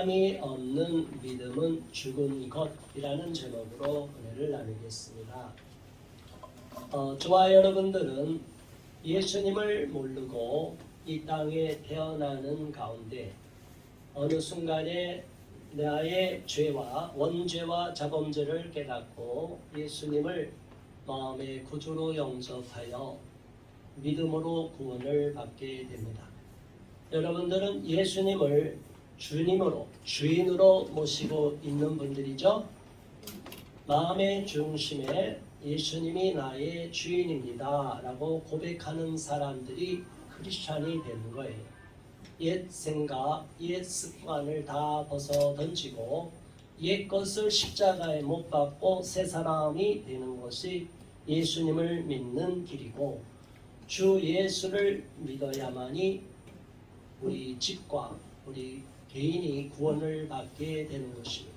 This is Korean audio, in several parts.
사람이 없는 믿음은 죽은 것이라는 제목으로 은혜를 나누겠습니다. 저와 여러분들은 예수님을 모르고 이 땅에 태어나는 가운데 어느 순간에 나의 죄와 원죄와 자범죄를 깨닫고 예수님을 마음의 구주로 영접하여 믿음으로 구원을 받게 됩니다. 여러분들은 예수님을 주님으로, 주인으로 모시고 있는 분들이죠. 마음의 중심에 예수님이 나의 주인입니다 라고 고백하는 사람들이 크리스찬이 되는 거예요. 옛 생각, 옛 습관을 다 벗어 던지고 옛 것을 십자가에 못 박고 새 사람이 되는 것이 예수님을 믿는 길이고, 주 예수를 믿어야만이 우리 집과 우리 개인이 구원을 받게 되는 것입니다.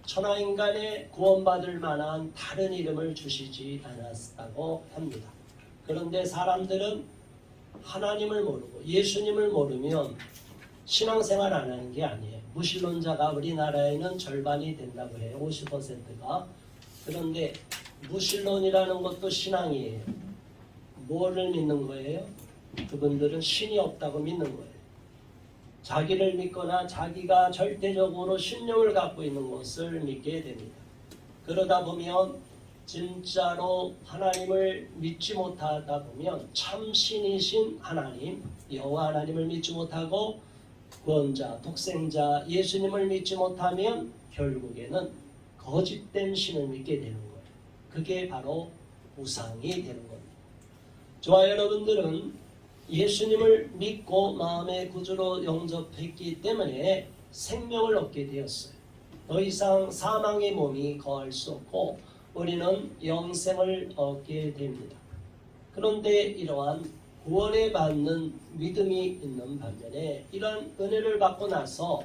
천하인간에 구원받을 만한 다른 이름을 주시지 않았다고 합니다. 그런데 사람들은 하나님을 모르고 예수님을 모르면 신앙생활 안 하는 게 아니에요. 무신론자가 우리나라에는 절반이 된다고 해요. 50%가. 그런데 무신론이라는 것도 신앙이에요. 뭐를 믿는 거예요? 그분들은 신이 없다고 믿는 거예요. 자기를 믿거나 자기가 절대적으로 신념을 갖고 있는 것을 믿게 됩니다. 그러다 보면 진짜로 하나님을 믿지 못하다 보면 참 신이신 하나님, 여호와 하나님을 믿지 못하고 구원자, 독생자 예수님을 믿지 못하면 결국에는 거짓된 신을 믿게 되는 거예요. 그게 바로 우상이 되는 겁니다. 저와 여러분들은 예수님을 믿고 마음의 구주로 영접했기 때문에 생명을 얻게 되었어요. 더 이상 사망의 몸이 거할 수 없고 우리는 영생을 얻게 됩니다. 그런데 이러한 구원에 받는 믿음이 있는 반면에 이런 은혜를 받고 나서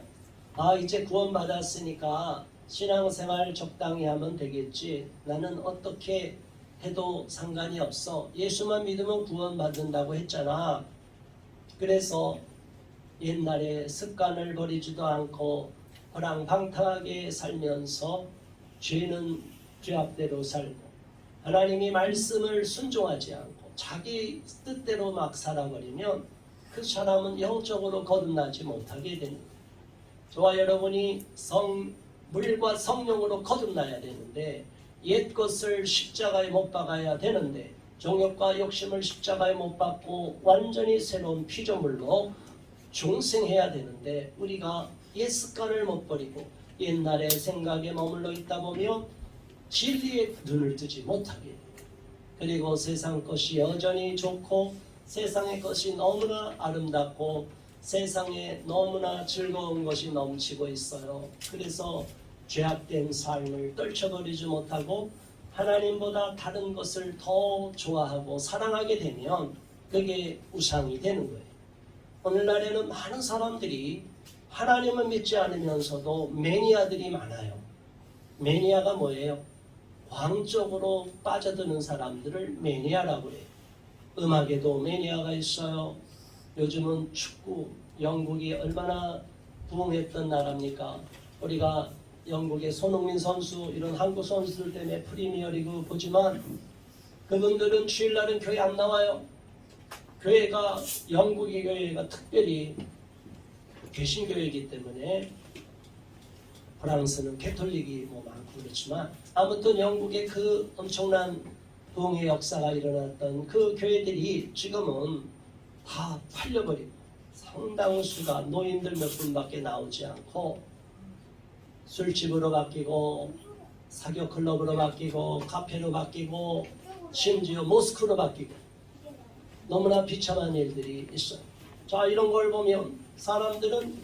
이제 구원받았으니까 신앙생활 적당히 하면 되겠지, 나는 어떻게 해도 상관이 없어, 예수만 믿으면 구원받는다고 했잖아. 그래서 옛날에 습관을 버리지도 않고 허랑방탕하게 살면서 죄는 죄악대로 살고 하나님이 말씀을 순종하지 않고 자기 뜻대로 막 살아버리면 그 사람은 영적으로 거듭나지 못하게 됩니다. 저와 여러분이 물과 성령으로 거듭나야 되는데 옛 것을 십자가에 못 박아야 되는데 정욕과 욕심을 십자가에 못 박고 완전히 새로운 피조물로 중생해야 되는데 우리가 옛 습관을 못 버리고 옛날의 생각에 머물러 있다 보면 진리의 눈을 뜨지 못하게 됩니다. 그리고 세상 것이 여전히 좋고 세상의 것이 너무나 아름답고 세상에 너무나 즐거운 것이 넘치고 있어요. 그래서 죄악된 삶을 떨쳐버리지 못하고 하나님보다 다른 것을 더 좋아하고 사랑하게 되면 그게 우상이 되는 거예요. 오늘날에는 많은 사람들이 하나님을 믿지 않으면서도 매니아들이 많아요. 매니아가 뭐예요? 광적으로 빠져드는 사람들을 매니아라고 해요. 음악에도 매니아가 있어요. 요즘은 축구, 영국이 얼마나 부흥했던 나라입니까? 우리가 영국의 손흥민 선수, 이런 한국 선수들 때문에 프리미어리그 보지만 그분들은 주일날은 교회 안 나와요. 교회가, 영국의 교회가 특별히 개신교회이기 때문에, 프랑스는 캐톨릭이 많고 그렇지만 아무튼 영국의 그 엄청난 부흥의 역사가 일어났던 그 교회들이 지금은 다 팔려버리고 상당수가 노인들 몇 분밖에 나오지 않고 술집으로 바뀌고 사교 클럽으로 바뀌고 카페로 바뀌고 심지어 모스크로 바뀌고 너무나 비참한 일들이 있어요. 자, 이런 걸 보면 사람들은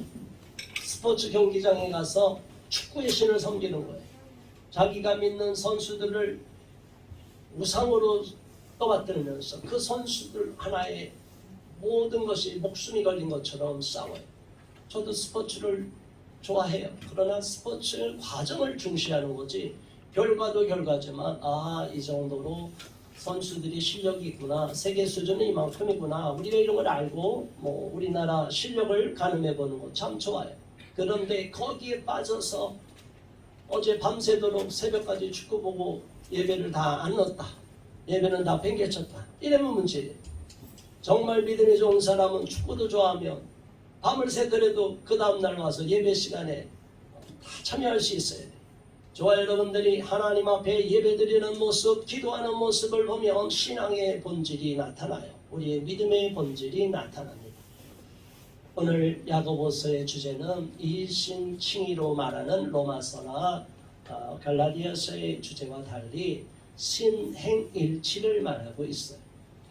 스포츠 경기장에 가서 축구의 신을 섬기는 거예요. 자기가 믿는 선수들을 우상으로 떠받들면서 그 선수들 하나의 모든 것이 목숨이 걸린 것처럼 싸워요. 저도 스포츠를 좋아해요. 그러나 스포츠 과정을 중시하는 거지 결과도 결과지만 이 정도로 선수들이 실력이 있구나, 세계 수준은 이만큼이구나, 우리가 이런 걸 알고 우리나라 실력을 가늠해 보는 거 참 좋아요. 그런데 거기에 빠져서 어제 밤새도록 새벽까지 축구 보고 예배를 다 안 넣었다. 예배는 다 팽개쳤다. 이러면 문제예요. 정말 믿음이 좋은 사람은 축구도 좋아하면 밤을 새더라도 그 다음날 와서 예배 시간에 다 참여할 수 있어야 돼요. 저와 여러분들이 하나님 앞에 예배드리는 모습, 기도하는 모습을 보면 신앙의 본질이 나타나요. 우리의 믿음의 본질이 나타납니다. 오늘 야고보서의 주제는 이신칭의로 말하는 로마서나 갈라디아서의 주제와 달리 신행일치를 말하고 있어요.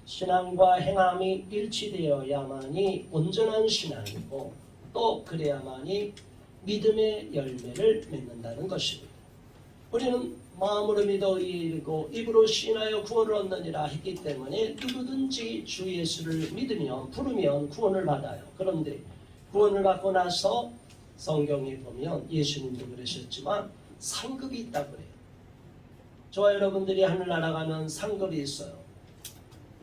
신앙과 행함이 일치되어야만이 온전한 신앙이고 또 그래야만이 믿음의 열매를 맺는다는 것입니다. 우리는 마음으로 믿어 이르고 입으로 시인하여 구원을 얻느니라 했기 때문에 누구든지 주 예수를 믿으면 부르면 구원을 받아요. 그런데 구원을 받고 나서 성경에 보면 예수님도 그러셨지만 상급이 있다고 해요. 저와 여러분들이 하늘나라 가면 상급이 있어요.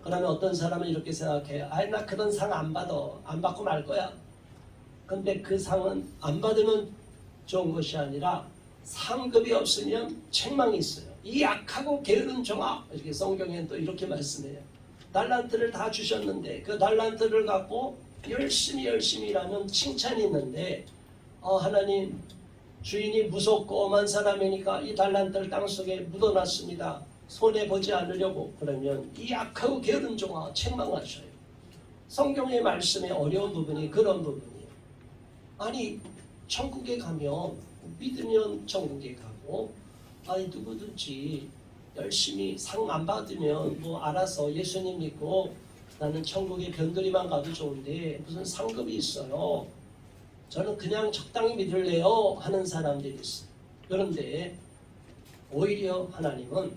그러면 어떤 사람은 이렇게 생각해요. 아이 나 그런 상 안 받아. 안 받고 말 거야. 근데 그 상은 안 받으면 좋은 것이 아니라 상급이 없으면 책망이 있어요. 이 약하고 게으른 종아. 이렇게 성경에는 또 이렇게 말씀해요. 달란트를 다 주셨는데 그 달란트를 갖고 열심히 일하면 칭찬이 있는데 하나님 주인이 무섭고 엄한 사람이니까 이 달란트를 땅속에 묻어놨습니다. 손해보지 않으려고. 그러면 이 약하고 게으른 종아 책망하셔요. 성경의 말씀의 어려운 부분이 그런 부분이에요. 아니 천국에 가면 믿으면 천국에 가고 아니 누구든지 열심히 상 안 받으면 뭐 알아서 예수님 믿고 나는 천국에 변두리만 가도 좋은데 무슨 상급이 있어요. 저는 그냥 적당히 믿을래요 하는 사람들이 있어요. 그런데 오히려 하나님은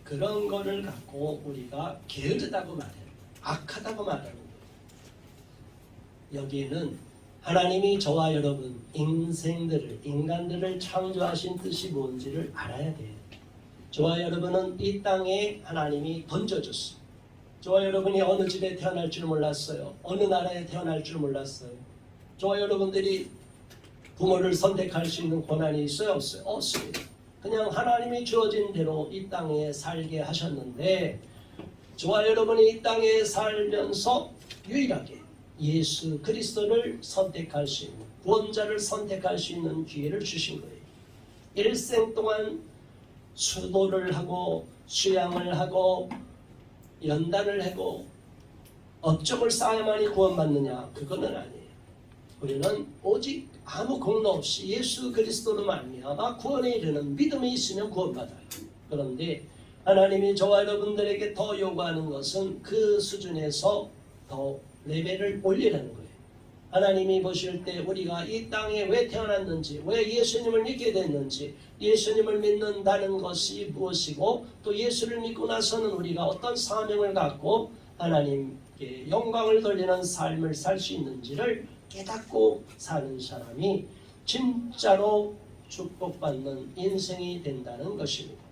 그런 거를 갖고 우리가 게으르다고 말해요. 악하다고 말하는 거예요. 여기에는 하나님이 저와 여러분 인간들을 창조하신 뜻이 뭔지를 알아야 돼요. 저와 여러분은 이 땅에 하나님이 던져줬어요. 저와 여러분이 어느 집에 태어날 줄 몰랐어요. 어느 나라에 태어날 줄 몰랐어요. 저와 여러분들이 부모를 선택할 수 있는 권한이 있어요? 없어요? 없습니다. 그냥 하나님이 주어진 대로 이 땅에 살게 하셨는데 저와 여러분이 이 땅에 살면서 유일하게 예수 그리스도를 선택할 수 있는 구원자를 선택할 수 있는 기회를 주신 거예요. 일생 동안 수도를 하고 수양을 하고 연단을 하고 업적을 쌓아야만이 구원받느냐? 그거는 아니에요. 우리는 오직 아무 공로 없이 예수 그리스도로 말미암아 구원에 이르는 믿음이 있으면 구원받아요. 그런데 하나님이 저와 여러분들에게 더 요구하는 것은 그 수준에서 더 레벨을 올리라는 거예요. 하나님이 보실 때 우리가 이 땅에 왜 태어났는지, 왜 예수님을 믿게 됐는지, 예수님을 믿는다는 것이 무엇이고 또 예수를 믿고 나서는 우리가 어떤 사명을 갖고 하나님께 영광을 돌리는 삶을 살 수 있는지를 깨닫고 사는 사람이 진짜로 축복받는 인생이 된다는 것입니다.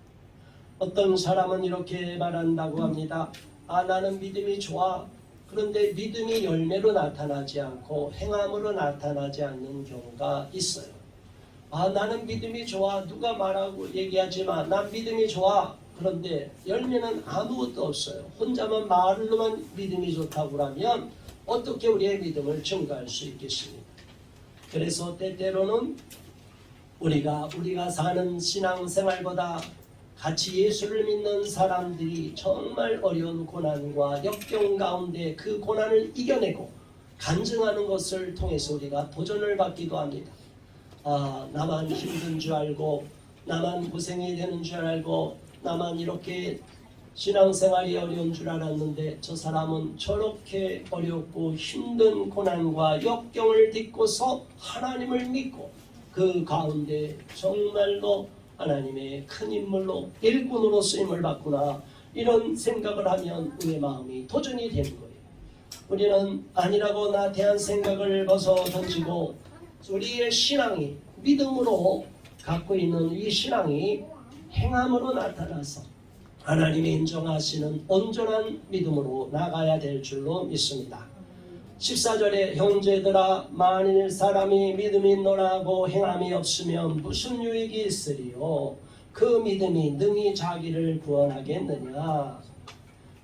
어떤 사람은 이렇게 말한다고 합니다. 나는 믿음이 좋아. 그런데 믿음이 열매로 나타나지 않고 행함으로 나타나지 않는 경우가 있어요. 나는 믿음이 좋아. 누가 말하고 얘기하지 마. 난 믿음이 좋아. 그런데 열매는 아무것도 없어요. 혼자만 말로만 믿음이 좋다고 하면 어떻게 우리의 믿음을 증가할 수 있겠습니까? 그래서 때때로는 우리가 사는 신앙생활보다 같이 예수를 믿는 사람들이 정말 어려운 고난과 역경 가운데 그 고난을 이겨내고 간증하는 것을 통해서 우리가 도전을 받기도 합니다. 나만 힘든 줄 알고 나만 고생이 되는 줄 알고 나만 이렇게 신앙생활이 어려운 줄 알았는데 저 사람은 저렇게 어렵고 힘든 고난과 역경을 딛고서 하나님을 믿고 그 가운데 정말로 하나님의 큰 인물로 일꾼으로 쓰임을 받구나 이런 생각을 하면 우리의 마음이 도전이 되는 거예요. 우리는 아니라고 나태한 생각을 벗어 던지고 우리의 신앙이 믿음으로 갖고 있는 이 신앙이 행함으로 나타나서 하나님이 인정하시는 온전한 믿음으로 나가야 될 줄로 믿습니다. 14절에 형제들아 만일 사람이 믿음이 있노라고 행함이 없으면 무슨 유익이 있으리요. 그 믿음이 능히 자기를 구원하겠느냐.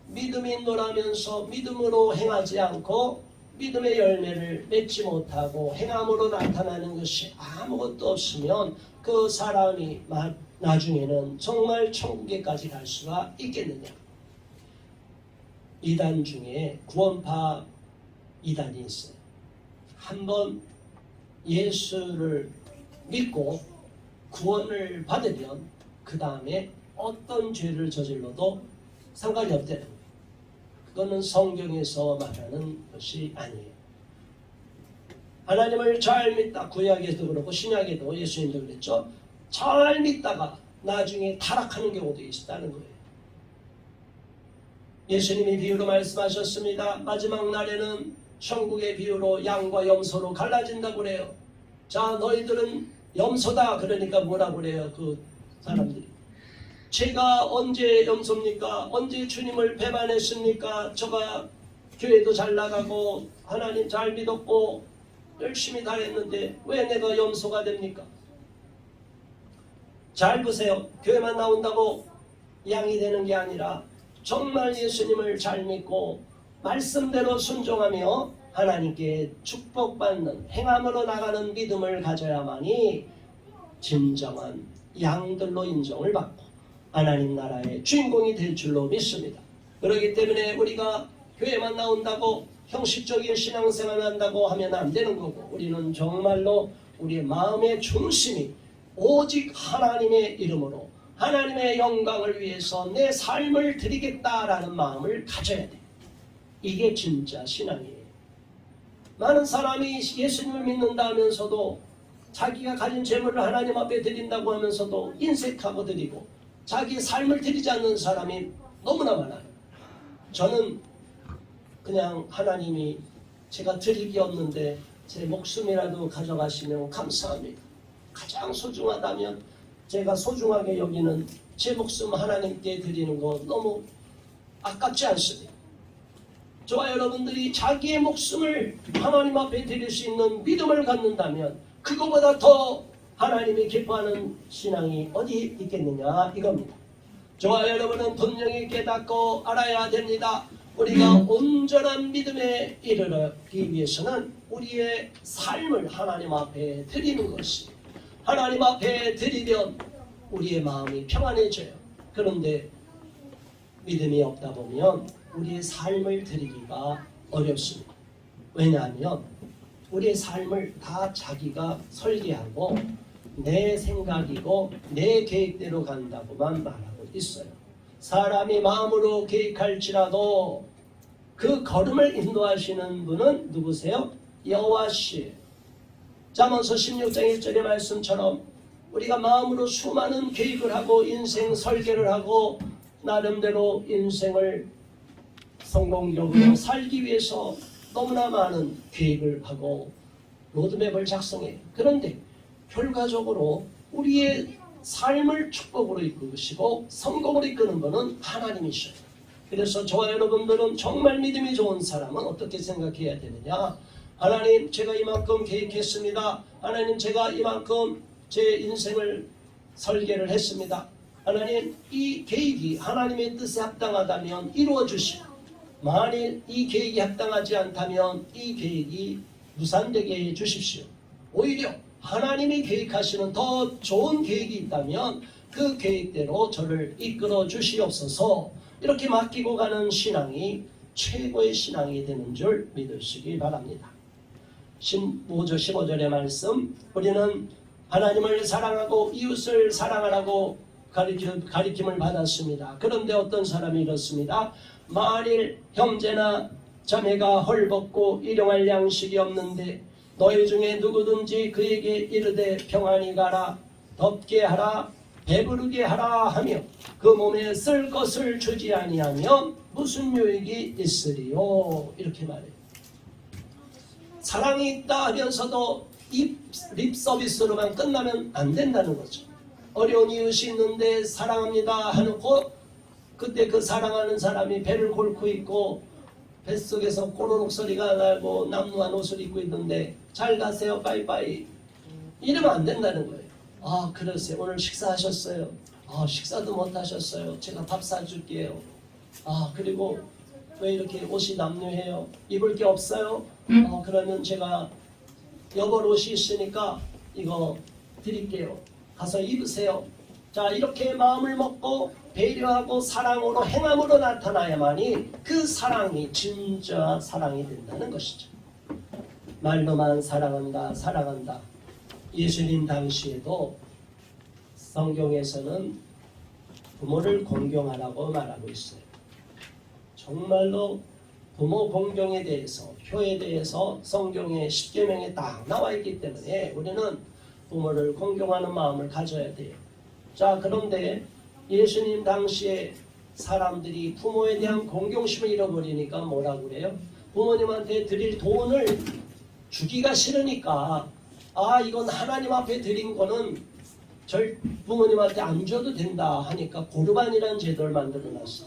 믿음이 있노라면서 믿음으로 행하지 않고 믿음의 열매를 맺지 못하고 행함으로 나타나는 것이 아무것도 없으면 그 사람이 나중에는 정말 천국에까지 갈 수가 있겠느냐. 이단 중에 구원파 이단이 있어요. 한번 예수를 믿고 구원을 받으면 그 다음에 어떤 죄를 저질러도 상관이 없대요. 그거는 성경에서 말하는 것이 아니에요. 하나님을 잘 믿다, 구약에도 그렇고 신약에도 예수님도 그랬죠. 잘 믿다가 나중에 타락하는 경우도 있다는 거예요. 예수님이 비유로 말씀하셨습니다. 마지막 날에는 천국의 비유로 양과 염소로 갈라진다고 그래요. 자, 너희들은 염소다. 그러니까 뭐라고 그래요? 그 사람들이. 제가 언제 염소입니까? 언제 주님을 배반했습니까? 저가 교회도 잘 나가고 하나님 잘 믿었고 열심히 다 했는데 왜 내가 염소가 됩니까? 잘 보세요. 교회만 나온다고 양이 되는 게 아니라 정말 예수님을 잘 믿고 말씀대로 순종하며 하나님께 축복받는 행함으로 나가는 믿음을 가져야만이 진정한 양들로 인정을 받고 하나님 나라의 주인공이 될 줄로 믿습니다. 그렇기 때문에 우리가 교회만 나온다고 형식적인 신앙생활을 한다고 하면 안 되는 거고, 우리는 정말로 우리의 마음의 중심이 오직 하나님의 이름으로 하나님의 영광을 위해서 내 삶을 드리겠다라는 마음을 가져야 돼. 이게 진짜 신앙이에요. 많은 사람이 예수님을 믿는다 하면서도 자기가 가진 재물을 하나님 앞에 드린다고 하면서도 인색하고 드리고 자기 삶을 드리지 않는 사람이 너무나 많아요. 저는 그냥 하나님이 제가 드릴 게 없는데 제 목숨이라도 가져가시면 감사합니다. 가장 소중하다면 제가 소중하게 여기는 제 목숨 하나님께 드리는 거 너무 아깝지 않습니다. 저와 여러분들이 자기의 목숨을 하나님 앞에 드릴 수 있는 믿음을 갖는다면 그거보다 더 하나님이 기뻐하는 신앙이 어디 있겠느냐 이겁니다. 저와 여러분은 분명히 깨닫고 알아야 됩니다. 우리가 온전한 믿음에 이르기 위해서는 우리의 삶을 하나님 앞에 드리는 것이, 하나님 앞에 드리면 우리의 마음이 평안해져요. 그런데 믿음이 없다 보면 우리의 삶을 드리기가 어렵습니다. 왜냐하면 우리의 삶을 다 자기가 설계하고 내 생각이고 내 계획대로 간다고만 말하고 있어요. 사람이 마음으로 계획할지라도 그 걸음을 인도하시는 분은 누구세요? 여호와시에요. 잠언서 16장 1절의 말씀처럼 우리가 마음으로 수많은 계획을 하고 인생 설계를 하고 나름대로 인생을 성공적으로 살기 위해서 너무나 많은 계획을 하고 로드맵을 작성해. 그런데 결과적으로 우리의 삶을 축복으로 이끄시고 성공으로 이끄는 분은 하나님이셔요. 그래서 저와 여러분들은 정말 믿음이 좋은 사람은 어떻게 생각해야 되느냐? 하나님, 제가 이만큼 계획했습니다. 하나님, 제가 이만큼 제 인생을 설계를 했습니다. 하나님, 이 계획이 하나님의 뜻에 합당하다면 이루어 주시고, 만일 이 계획이 합당하지 않다면 이 계획이 무산되게 해 주십시오. 오히려 하나님이 계획하시는 더 좋은 계획이 있다면 그 계획대로 저를 이끌어 주시옵소서. 이렇게 맡기고 가는 신앙이 최고의 신앙이 되는 줄 믿으시기 바랍니다. 15절의 말씀, 우리는 하나님을 사랑하고 이웃을 사랑하라고 가리킴을 받았습니다. 그런데 어떤 사람이 이렇습니다. 만일 형제나 자매가 헐벗고 일용할 양식이 없는데 너희 중에 누구든지 그에게 이르되 평안히 가라, 덥게 하라, 배부르게 하라 하며 그 몸에 쓸 것을 주지 아니하면 무슨 유익이 있으리요? 이렇게 말해요. 사랑이 있다 하면서도 립 서비스로만 끝나면 안 된다는 거죠. 어려운 이웃이 있는데 사랑합니다 하놓고 그때 그 사랑하는 사람이 배를 골고 있고 뱃속에서 꼬르륵 소리가 나고 남루한 옷을 입고 있는데 잘 가세요 빠이빠이 이러면 안 된다는 거예요. 아 그러세요. 오늘 식사하셨어요? 아 식사도 못 하셨어요. 제가 밥 사줄게요. 아 그리고 왜 이렇게 옷이 남루해요? 입을 게 없어요? 그러면 제가 여벌 옷이 있으니까 이거 드릴게요. 가서 입으세요. 자 이렇게 마음을 먹고 배려하고 사랑으로 행함으로 나타나야만이 그 사랑이 진짜 사랑이 된다는 것이죠. 말로만 사랑한다 사랑한다. 예수님 당시에도 성경에서는 부모를 공경하라고 말하고 있어요. 정말로 부모 공경에 대해서 효에 대해서 성경의 10계명에 딱 나와 있기 때문에 우리는 부모를 공경하는 마음을 가져야 돼요. 자 그런데 예수님 당시에 사람들이 부모에 대한 공경심을 잃어버리니까 뭐라고 그래요? 부모님한테 드릴 돈을 주기가 싫으니까 아 이건 하나님 앞에 드린 거는 부모님한테 안 줘도 된다 하니까 고르반이라는 제도를 만들어놨어.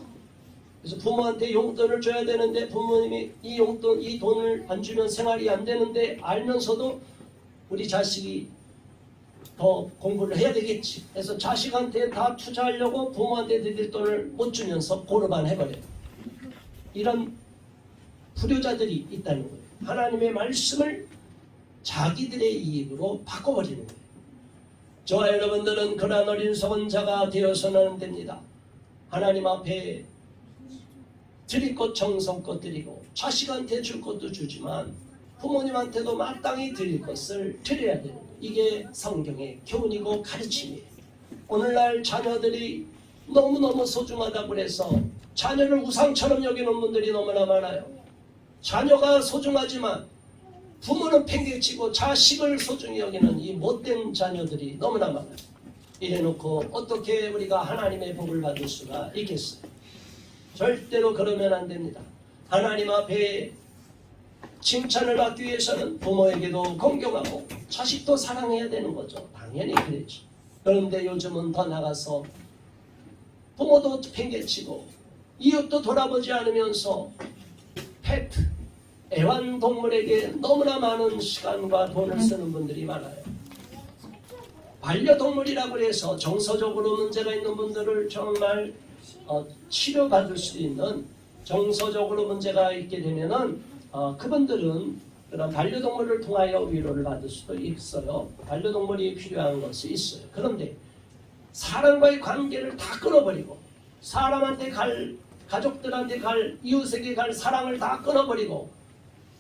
그래서 부모한테 용돈을 줘야 되는데 부모님이 이 돈을 안 주면 생활이 안 되는데 알면서도 우리 자식이 더 공부를 해야 되겠지. 그래서 자식한테 다 투자하려고 부모한테 드릴 돈을 못 주면서 고르반 해버려요. 이런 불효자들이 있다는 거예요. 하나님의 말씀을 자기들의 이익으로 바꿔버리는 거예요. 저와 여러분들은 그러한 어리석은 자가 되어서는 안 됩니다. 하나님 앞에 드릴 것 정성껏 드리고 자식한테 줄 것도 주지만 부모님한테도 마땅히 드릴 것을 드려야 되는 거예요. 이게 성경의 교훈이고 가르침이에요. 오늘날 자녀들이 너무너무 소중하다고 해서 자녀를 우상처럼 여기는 분들이 너무나 많아요. 자녀가 소중하지만 부모는 팽개치고 자식을 소중히 여기는 이 못된 자녀들이 너무나 많아요. 이래놓고 어떻게 우리가 하나님의 복을 받을 수가 있겠어요? 절대로 그러면 안 됩니다. 하나님 앞에 칭찬을 받기 위해서는 부모에게도 공경하고 자식도 사랑해야 되는 거죠. 당연히 그렇죠. 그런데 요즘은 더 나가서 부모도 팽개치고 이웃도 돌아보지 않으면서 페트, 애완동물에게 너무나 많은 시간과 돈을 쓰는 분들이 많아요. 반려동물이라고 해서 정서적으로 문제가 있는 분들을 정말 치료받을 수 있는 정서적으로 문제가 있게 되면은 그분들은 그런 반려동물을 통하여 위로를 받을 수도 있어요. 반려동물이 필요한 것이 있어요. 그런데 사람과의 관계를 다 끊어버리고 사람한테 갈, 가족들한테 갈, 이웃에게 갈 사랑을 다 끊어버리고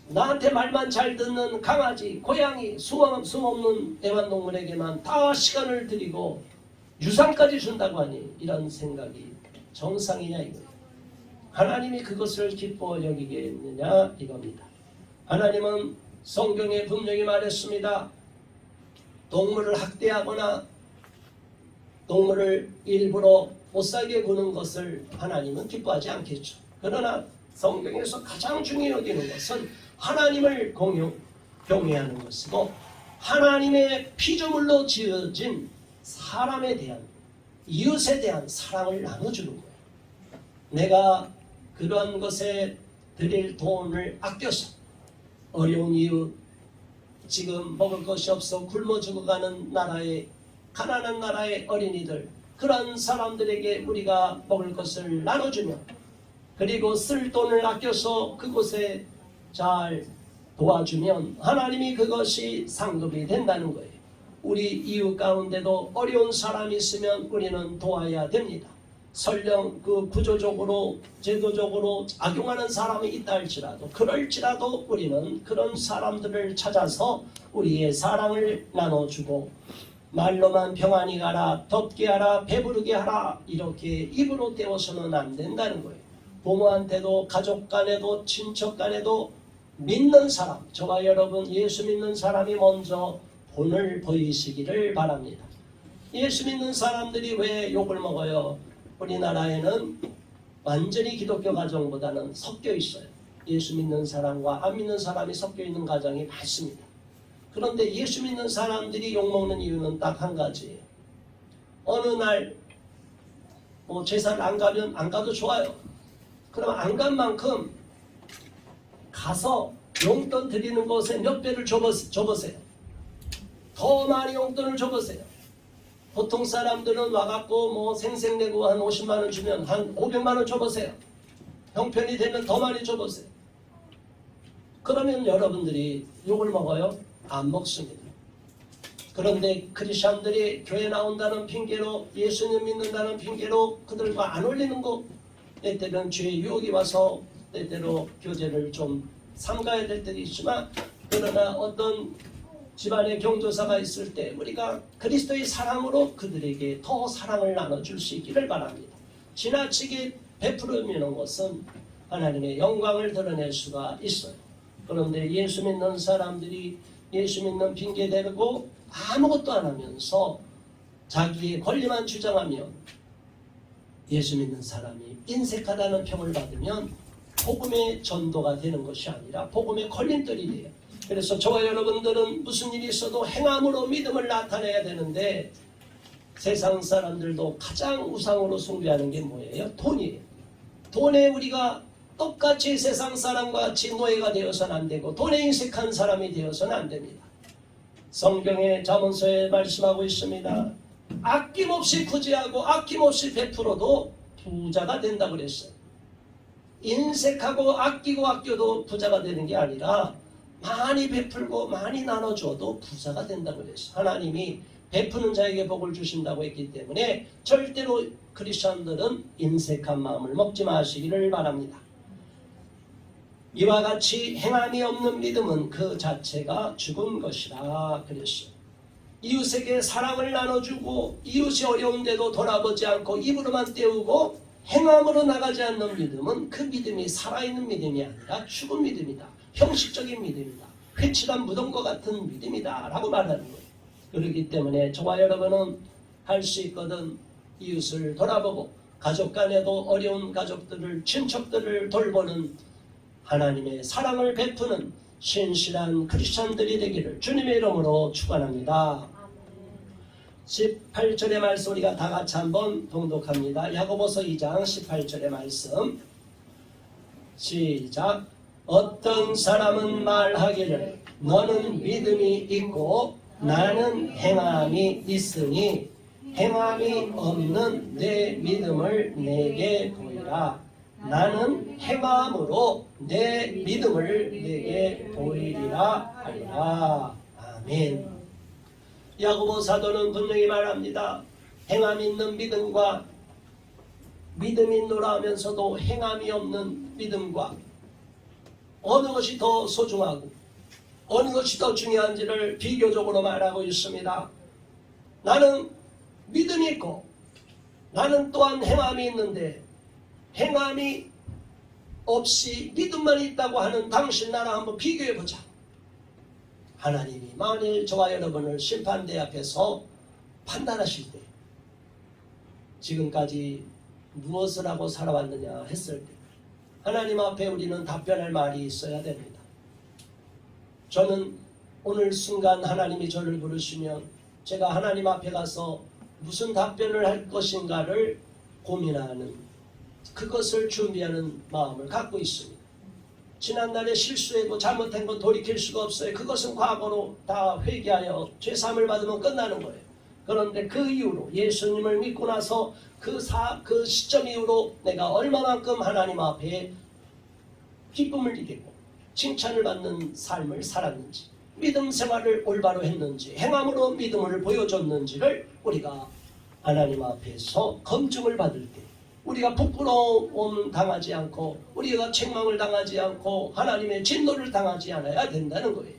나한테 말만 잘 듣는 강아지, 고양이, 숨없는 애완동물에게만 다 시간을 드리고 유산까지 준다고 하니 이런 생각이 정상이냐 이거예요. 하나님이 그것을 기뻐 여기겠느냐 이겁니다. 하나님은 성경에 분명히 말했습니다. 동물을 학대하거나 동물을 일부러 못살게 구는 것을 하나님은 기뻐하지 않겠죠. 그러나 성경에서 가장 중요히 여기는 것은 하나님을 경외하는 것이고 하나님의 피조물로 지어진 사람에 대한 이웃에 대한 사랑을 나눠주는 거예요. 내가 그러한 것에 드릴 돈을 아껴서 어려운 이웃, 지금 먹을 것이 없어 굶어 죽어가는 나라의 가난한 나라의 어린이들, 그런 사람들에게 우리가 먹을 것을 나눠주며 그리고 쓸 돈을 아껴서 그곳에 잘 도와주면 하나님이 그것이 상급이 된다는 거예요. 우리 이웃 가운데도 어려운 사람이 있으면 우리는 도와야 됩니다. 설령 그 구조적으로 제도적으로 악용하는 사람이 있다 할지라도 그럴지라도 우리는 그런 사람들을 찾아서 우리의 사랑을 나눠주고 말로만 평안히 가라, 덥게 하라, 배부르게 하라 이렇게 입으로 때워서는 안 된다는 거예요. 부모한테도 가족 간에도 친척 간에도 믿는 사람, 저와 여러분 예수 믿는 사람이 먼저 본을 보이시기를 바랍니다. 예수 믿는 사람들이 왜 욕을 먹어요? 우리나라에는 완전히 기독교 가정보다는 섞여 있어요. 예수 믿는 사람과 안 믿는 사람이 섞여 있는 가정이 많습니다. 그런데 예수 믿는 사람들이 욕먹는 이유는 딱 한 가지예요. 어느 날 제사를 안 가면 안 가도 좋아요. 그럼 안 간 만큼 가서 용돈 드리는 곳에 몇 배를 줘보세요. 더 많이 용돈을 줘보세요. 보통 사람들은 와갖고 뭐 생색내고 한 50만 원 주면 한 500만 원 줘보세요. 형편이 되면 더 많이 줘보세요. 그러면 여러분들이 욕을 먹어요? 안 먹습니다. 그런데 크리스천들이 교회 나온다는 핑계로, 예수님 믿는다는 핑계로 그들과 안 어울리는 거, 때때로는 죄의 유혹이 와서 때때로 교제를 좀 삼가야 될 때도 있지만, 그러나 어떤 집안에 경조사가 있을 때 우리가 그리스도의 사랑으로 그들에게 더 사랑을 나눠줄 수 있기를 바랍니다. 지나치게 베풀어주는 것은 하나님의 영광을 드러낼 수가 있어요. 그런데 예수 믿는 사람들이 예수 믿는 핑계 대고 아무것도 안 하면서 자기의 권리만 주장하면, 예수 믿는 사람이 인색하다는 평을 받으면 복음의 전도가 되는 것이 아니라 복음의 걸림돌이 돼요. 그래서 저와 여러분들은 무슨 일이 있어도 행함으로 믿음을 나타내야 되는데, 세상 사람들도 가장 우상으로 숭배하는 게 뭐예요? 돈이에요. 돈에 우리가 똑같이 세상 사람과 같이 노예가 되어서는 안 되고, 돈에 인색한 사람이 되어서는 안 됩니다. 성경의 잠언서에 말씀하고 있습니다. 아낌없이 구제하고 아낌없이 베풀어도 부자가 된다고 그랬어요. 인색하고 아끼고 아껴도 부자가 되는 게 아니라 많이 베풀고 많이 나눠줘도 부자가 된다고 그랬어요. 하나님이 베푸는 자에게 복을 주신다고 했기 때문에 절대로 크리스천들은 인색한 마음을 먹지 마시기를 바랍니다. 이와 같이 행함이 없는 믿음은 그 자체가 죽은 것이라 그랬어요. 이웃에게 사랑을 나눠주고 이웃이 어려운데도 돌아보지 않고 입으로만 때우고 행함으로 나가지 않는 믿음은 그 믿음이 살아있는 믿음이 아니라 죽은 믿음이다. 형식적인 믿음이다. 회칠한 무덤과 같은 믿음이다 라고 말하는 거예요. 그렇기 때문에 저와 여러분은 할 수 있거든 이웃을 돌아보고 가족 간에도 어려운 가족들을, 친척들을 돌보는 하나님의 사랑을 베푸는 신실한 크리스천들이 되기를 주님의 이름으로 축원합니다. 18절의 말씀 우리가 다 같이 한번 봉독합니다. 야고보서 2장 18절의 말씀 시작. 어떤 사람은 말하기를 너는 믿음이 있고 나는 행함이 있으니 행함이 없는 내 믿음을 내게 보이라. 나는 행함으로 내 믿음을 내게 보이리라 하리라. 아멘. 야고보 사도는 분명히 말합니다. 행함 있는 믿음과 믿음이 있노라 하면서도 행함이 없는 믿음과 어느 것이 더 소중하고 어느 것이 더 중요한지를 비교적으로 말하고 있습니다. 나는 믿음이 있고 나는 또한 행함이 있는데, 행함이 없이 믿음만 있다고 하는 당신 나라 한번 비교해보자. 하나님이 만일 저와 여러분을 심판대 앞에서 판단하실 때 지금까지 무엇을 하고 살아왔느냐 했을 때 하나님 앞에 우리는 답변할 말이 있어야 됩니다. 저는 오늘 순간 하나님이 저를 부르시면 제가 하나님 앞에 가서 무슨 답변을 할 것인가를 고민하는, 그것을 준비하는 마음을 갖고 있습니다. 지난날에 실수했고 잘못한 건 돌이킬 수가 없어요. 그것은 과거로 다 회개하여 죄사함을 받으면 끝나는 거예요. 그런데 그 이후로 예수님을 믿고 나서 그 시점 이후로 내가 얼마만큼 하나님 앞에 기쁨을 느끼고 칭찬을 받는 삶을 살았는지, 믿음 생활을 올바로 했는지, 행함으로 믿음을 보여줬는지를 우리가 하나님 앞에서 검증을 받을 때 우리가 부끄러움 당하지 않고 우리가 책망을 당하지 않고 하나님의 진노를 당하지 않아야 된다는 거예요.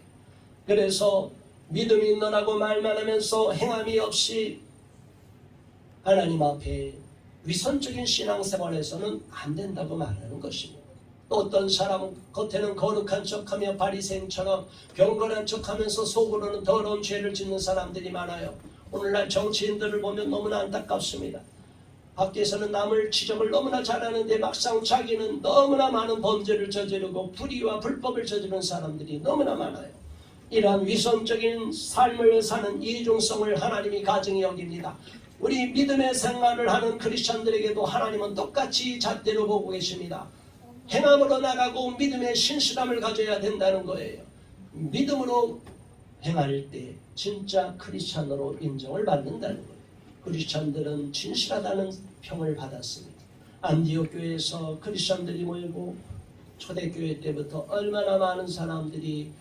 그래서 믿음이 있노라고 말만 하면서 행함이 없이 하나님 앞에 위선적인 신앙생활에서는 안 된다고 말하는 것입니다. 또 어떤 사람은 겉에는 거룩한 척하며 바리새인처럼 경건한 척하면서 속으로는 더러운 죄를 짓는 사람들이 많아요. 오늘날 정치인들을 보면 너무나 안타깝습니다. 밖에서는 남을 지적을 너무나 잘하는데 막상 자기는 너무나 많은 범죄를 저지르고 불의와 불법을 저지르는 사람들이 너무나 많아요. 이러한 위선적인 삶을 사는 이중성을 하나님이 가증히 여깁니다. 우리 믿음의 생활을 하는 크리스천들에게도 하나님은 똑같이 잣대로 보고 계십니다. 행함으로 나가고 믿음의 신실함을 가져야 된다는 거예요. 믿음으로 행할 때 진짜 크리스찬으로 인정을 받는다는 거예요. 크리스찬들은 진실하다는 평을 받았습니다. 안디옥 교회에서 크리스찬들이 모이고 초대교회 때부터 얼마나 많은 사람들이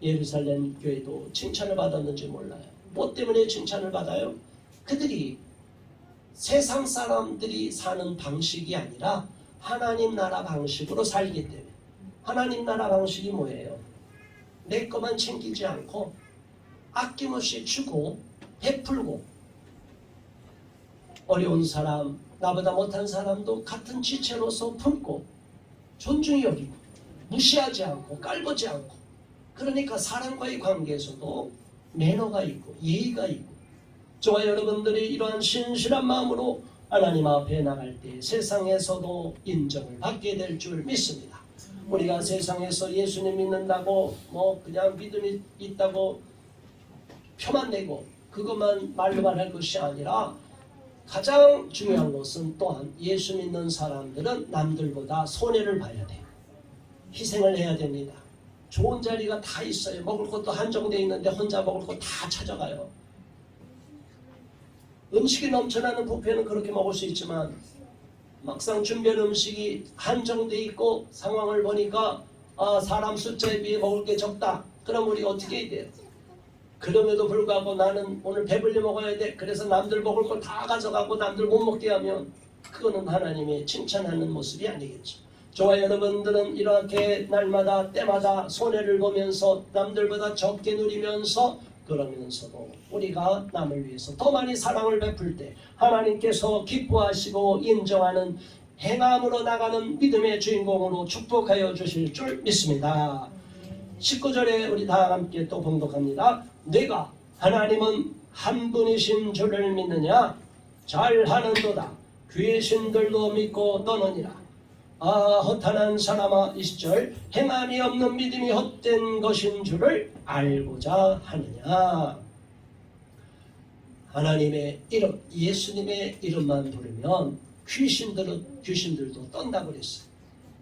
예루살렘 교회도 칭찬을 받았는지 몰라요. 뭐 때문에 칭찬을 받아요? 그들이 세상 사람들이 사는 방식이 아니라 하나님 나라 방식으로 살기 때문에. 하나님 나라 방식이 뭐예요? 내 것만 챙기지 않고 아낌없이 주고 베풀고 어려운 사람, 나보다 못한 사람도 같은 지체로서 품고 존중히 여기고 무시하지 않고 깔보지 않고, 그러니까 사람과의 관계에서도 매너가 있고 예의가 있고. 저와 여러분들이 이러한 신실한 마음으로 하나님 앞에 나갈 때 세상에서도 인정을 받게 될 줄 믿습니다. 우리가 세상에서 예수님 믿는다고 그냥 믿음이 있다고 표만 내고 그것만 말로만 할 것이 아니라, 가장 중요한 것은 또한 예수 믿는 사람들은 남들보다 손해를 봐야 돼요. 희생을 해야 됩니다. 좋은 자리가 다 있어요. 먹을 것도 한정되어 있는데 혼자 먹을 거 다 찾아가요. 음식이 넘쳐나는 뷔페는 그렇게 먹을 수 있지만 막상 준비한 음식이 한정되어 있고 상황을 보니까 사람 숫자에 비해 먹을 게 적다. 그럼 우리 어떻게 해야 돼요? 그럼에도 불구하고 나는 오늘 배불리 먹어야 돼. 그래서 남들 먹을 걸 다 가져가고 남들 못 먹게 하면 그거는 하나님의 칭찬하는 모습이 아니겠죠. 저와 여러분들은 이렇게 날마다 때마다 손해를 보면서 남들보다 적게 누리면서, 그러면서도 우리가 남을 위해서 더 많이 사랑을 베풀 때 하나님께서 기뻐하시고 인정하는 행함으로 나가는 믿음의 주인공으로 축복하여 주실 줄 믿습니다. 19절에 우리 다 함께 또 봉독합니다. 내가 하나님은 한 분이신 줄을 믿느냐? 잘하는도다. 귀신들도 믿고 떠느니라. 허탄한 사람아, 20절, 행함이 없는 믿음이 헛된 것인 줄을 알고자 하느냐. 하나님의 이름, 예수님의 이름만 부르면 귀신들도 떤다고 그랬어요.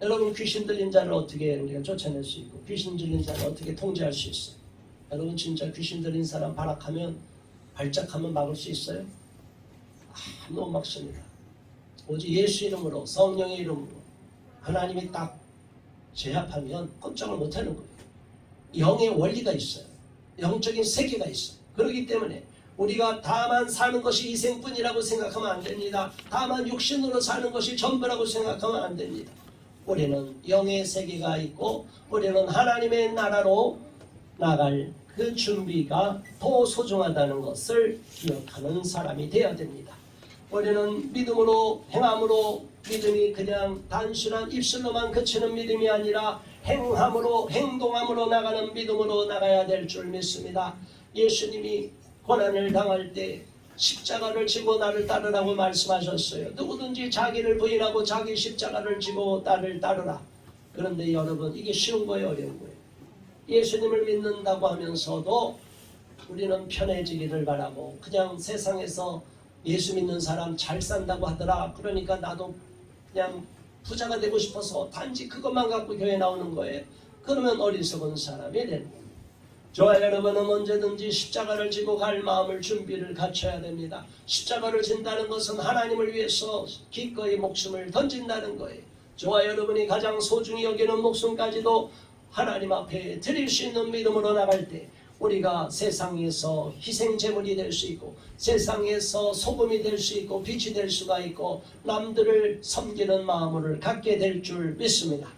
여러분, 귀신 들린 자를 어떻게 우리가 쫓아낼 수 있고 귀신 들린 자를 어떻게 통제할 수 있어요? 여러분, 진짜 귀신 들린 사람 발작하면 막을 수 있어요? 못 막습니다. 오직 예수 이름으로, 성령의 이름으로 하나님이 딱 제압하면 꼼짝을 못하는 거예요. 영의 원리가 있어요. 영적인 세계가 있어요. 그렇기 때문에 우리가 다만 사는 것이 이생뿐이라고 생각하면 안 됩니다. 다만 육신으로 사는 것이 전부라고 생각하면 안 됩니다. 우리는 영의 세계가 있고 우리는 하나님의 나라로 나갈 그 준비가 더 소중하다는 것을 기억하는 사람이 되어야 됩니다. 우리는 믿음으로, 행함으로, 믿음이 그냥 단순한 입술로만 그치는 믿음이 아니라 행함으로, 행동함으로 나가는 믿음으로 나가야 될 줄 믿습니다. 예수님이 고난을 당할 때 십자가를 지고 나를 따르라고 말씀하셨어요. 누구든지 자기를 부인하고 자기 십자가를 지고 나를 따르라. 그런데 여러분, 이게 쉬운 거예요, 어려운 거예요? 예수님을 믿는다고 하면서도 우리는 편해지기를 바라고, 그냥 세상에서 예수 믿는 사람 잘 산다고 하더라. 그러니까 나도 그냥 부자가 되고 싶어서 단지 그것만 갖고 교회 나오는 거예요. 그러면 어리석은 사람이 되는 겁니다. 저와 여러분은 언제든지 십자가를 지고 갈 마음을 준비를 갖춰야 됩니다. 십자가를 진다는 것은 하나님을 위해서 기꺼이 목숨을 던진다는 거예요. 저와 여러분이 가장 소중히 여기는 목숨까지도 하나님 앞에 드릴 수 있는 믿음으로 나갈 때 우리가 세상에서 희생제물이 될 수 있고 세상에서 소금이 될 수 있고 빛이 될 수가 있고 남들을 섬기는 마음을 갖게 될 줄 믿습니다.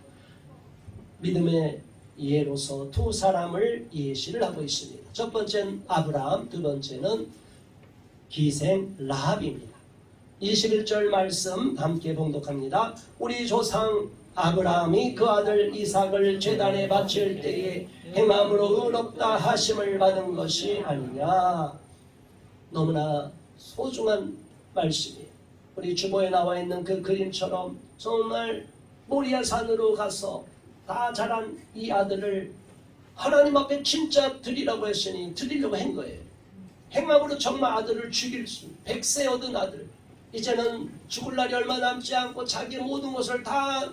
믿음의 예로서 두 사람을 예시를 하고 있습니다. 첫 번째는 아브라함, 두 번째는 기생 라합입니다. 21절 말씀 함께 봉독합니다. 우리 조상 아브라함이 그 아들 이삭을 제단에 바칠 때에 행함으로 의롭다 하심을 받은 것이 아니냐. 너무나 소중한 말씀이에요. 우리 주보에 나와 있는 그 그림처럼 정말 모리아 산으로 가서 다 자란 이 아들을 하나님 앞에 진짜 드리라고 했으니 드리려고 한 거예요. 행함으로 정말 아들을 죽일 수, 100세 얻은 아들, 이제는 죽을 날이 얼마 남지 않고 자기 모든 것을 다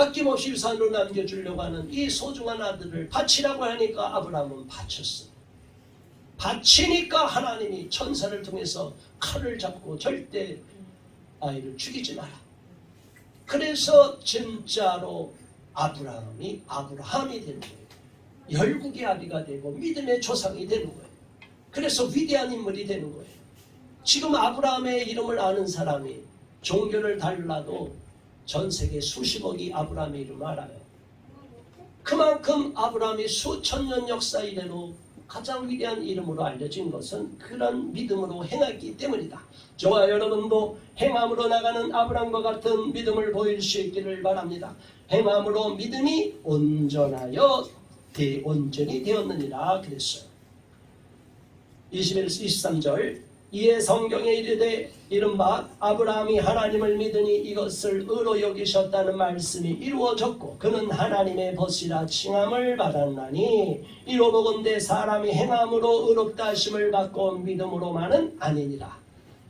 아낌없이 유산으로 남겨주려고 하는 이 소중한 아들을 바치라고 하니까 아브라함은 바쳤어. 바치니까 하나님이 천사를 통해서 칼을 잡고 절대 아이를 죽이지 마라. 그래서 진짜로 아브라함이 되는 거예요. 열국의 아비가 되고 믿음의 조상이 되는 거예요. 그래서 위대한 인물이 되는 거예요. 지금 아브라함의 이름을 아는 사람이 종교를 달라도 전 세계 수십억이 아브라함의 이름을 알아요. 그만큼 아브라함이 수천 년 역사 이래로 가장 위대한 이름으로 알려진 것은 그런 믿음으로 행했기 때문이다. 저와 여러분도 행함으로 나가는 아브라함과 같은 믿음을 보일 수 있기를 바랍니다. 행함으로 믿음이 온전하여 온전히 되었느니라 그랬어요. 23절 이에 성경에 이르되 이른바 아브라함이 하나님을 믿으니 이것을 의로 여기셨다는 말씀이 이루어졌고 그는 하나님의 벗이라 칭함을 받았나니 이로 보건대 사람이 행함으로 의롭다 하심을 받고 믿음으로만은 아니니라.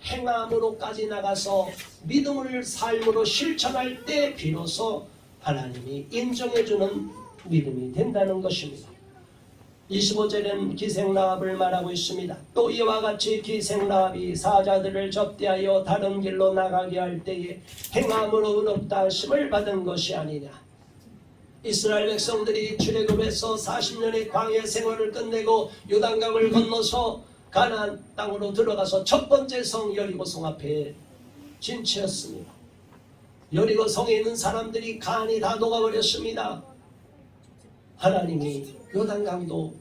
행함으로까지 나가서 믿음을 삶으로 실천할 때 비로소 하나님이 인정해주는 믿음이 된다는 것입니다. 25절은 기생라합을 말하고 있습니다. 또 이와 같이 기생라합이 사자들을 접대하여 다른 길로 나가게 할 때에 행함으로 의롭다 하심을 받은 것이 아니냐. 이스라엘 백성들이 출애굽에서 40년의 광야 생활을 끝내고 요단강을 건너서 가나안 땅으로 들어가서 첫 번째 성 여리고성 앞에 진치었습니다. 여리고성에 있는 사람들이 간이 다 녹아버렸습니다. 하나님이 요단강도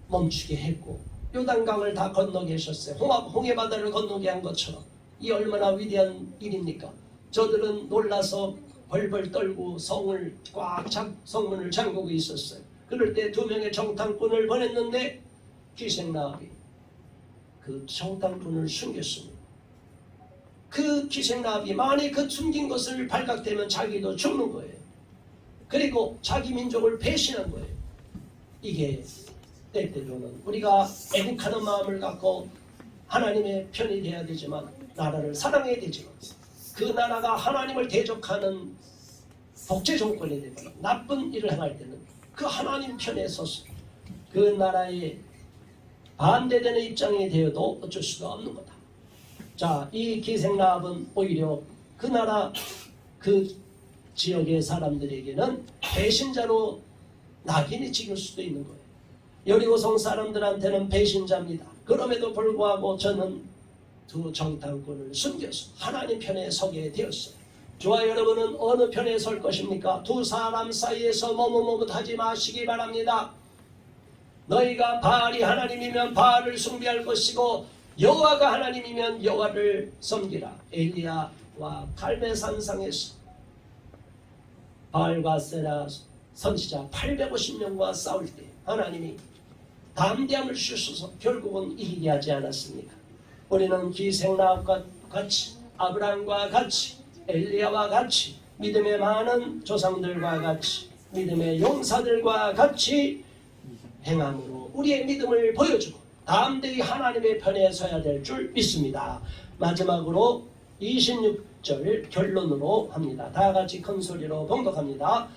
멈추게 했고 요단강을 다 건너게 하셨어요. 홍해바다를 건너게 한 것처럼. 이 얼마나 위대한 일입니까? 저들은 놀라서 벌벌 떨고 성문을 잠그고 있었어요. 그럴 때 2명의 정탐꾼을 보냈는데 기생라합이 그 정탐꾼을 숨겼습니다. 그 기생라합이 만약 그 숨긴 것을 발각되면 자기도 죽는 거예요. 그리고 자기 민족을 배신한 거예요. 이게 때때로는 우리가 애국하는 마음을 갖고 하나님의 편이 되어야 되지만 나라를 사랑해야 되지만 그 나라가 하나님을 대적하는 독재 정권이 되거나 나쁜 일을 행할 때는 그 하나님 편에 서서 그 나라에 반대되는 입장이 되어도 어쩔 수가 없는 거다. 자, 이 기생라합은 오히려 그 나라 그 지역의 사람들에게는 배신자로 낙인이 찍힐 수도 있는 거예요. 여리고성 사람들한테는 배신자입니다. 그럼에도 불구하고 저는 두 정탐꾼을 숨겨서 하나님 편에 서게 되었어요. 저와 여러분은 어느 편에 설 것입니까? 두 사람 사이에서 머뭇머뭇하지 마시기 바랍니다. 너희가 바알이 하나님이면 바알을 숭배할 것이고 여호와가 하나님이면 여호와를 섬기라. 엘리야와 갈멜산상에서 바알과 세라 선지자 850명과 싸울 때 하나님이 담대함을 주셔서 결국은 이기게 하지 않았습니까? 우리는 기생라합과 같이 아브라함과 같이 엘리야와 같이 믿음의 많은 조상들과 같이 믿음의 용사들과 같이 행함으로 우리의 믿음을 보여주고 담대히 하나님의 편에 서야 될 줄 믿습니다. 마지막으로 26절 결론으로 합니다. 다 같이 큰 소리로 봉독합니다.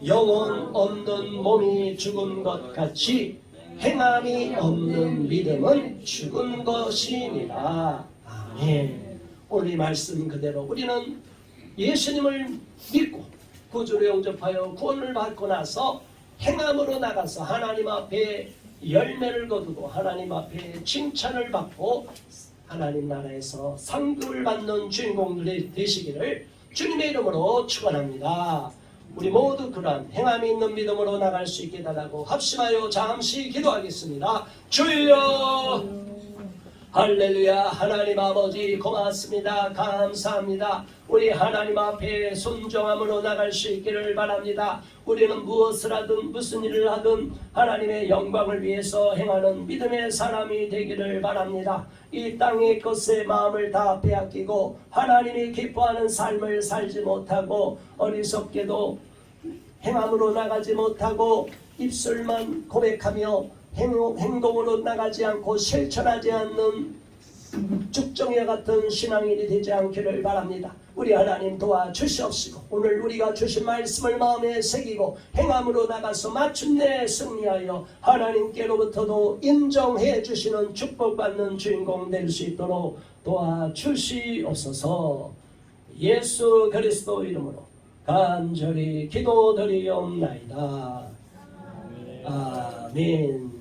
영혼 없는 몸이 죽은 것 같이 행함이 없는 믿음은 죽은 것이니라. 아멘. 오늘 이 말씀 그대로 우리는 예수님을 믿고 구주로 영접하여 구원을 받고 나서 행함으로 나가서 하나님 앞에 열매를 거두고 하나님 앞에 칭찬을 받고 하나님 나라에서 상급을 받는 주인공들이 되시기를 주님의 이름으로 축원합니다. 우리 모두 그러한 행함이 있는 믿음으로 나갈 수 있게 달라고 합심하여 잠시 기도하겠습니다. 주여 할렐루야. 하나님 아버지 고맙습니다. 감사합니다. 우리 하나님 앞에 순종함으로 나갈 수 있기를 바랍니다. 우리는 무엇을 하든 무슨 일을 하든 하나님의 영광을 위해서 행하는 믿음의 사람이 되기를 바랍니다. 이 땅의 것에 마음을 다 빼앗기고 하나님이 기뻐하는 삶을 살지 못하고 어리석게도 행함으로 나가지 못하고 입술만 고백하며 행동으로 나가지 않고 실천하지 않는 죽정이와 같은 신앙인이 되지 않기를 바랍니다. 우리 하나님 도와주시옵시고 오늘 우리가 주신 말씀을 마음에 새기고 행함으로 나가서 마침내 승리하여 하나님께로부터도 인정해 주시는 축복받는 주인공 될 수 있도록 도와주시옵소서. 예수 그리스도 이름으로 간절히 기도드리옵나이다. 아멘.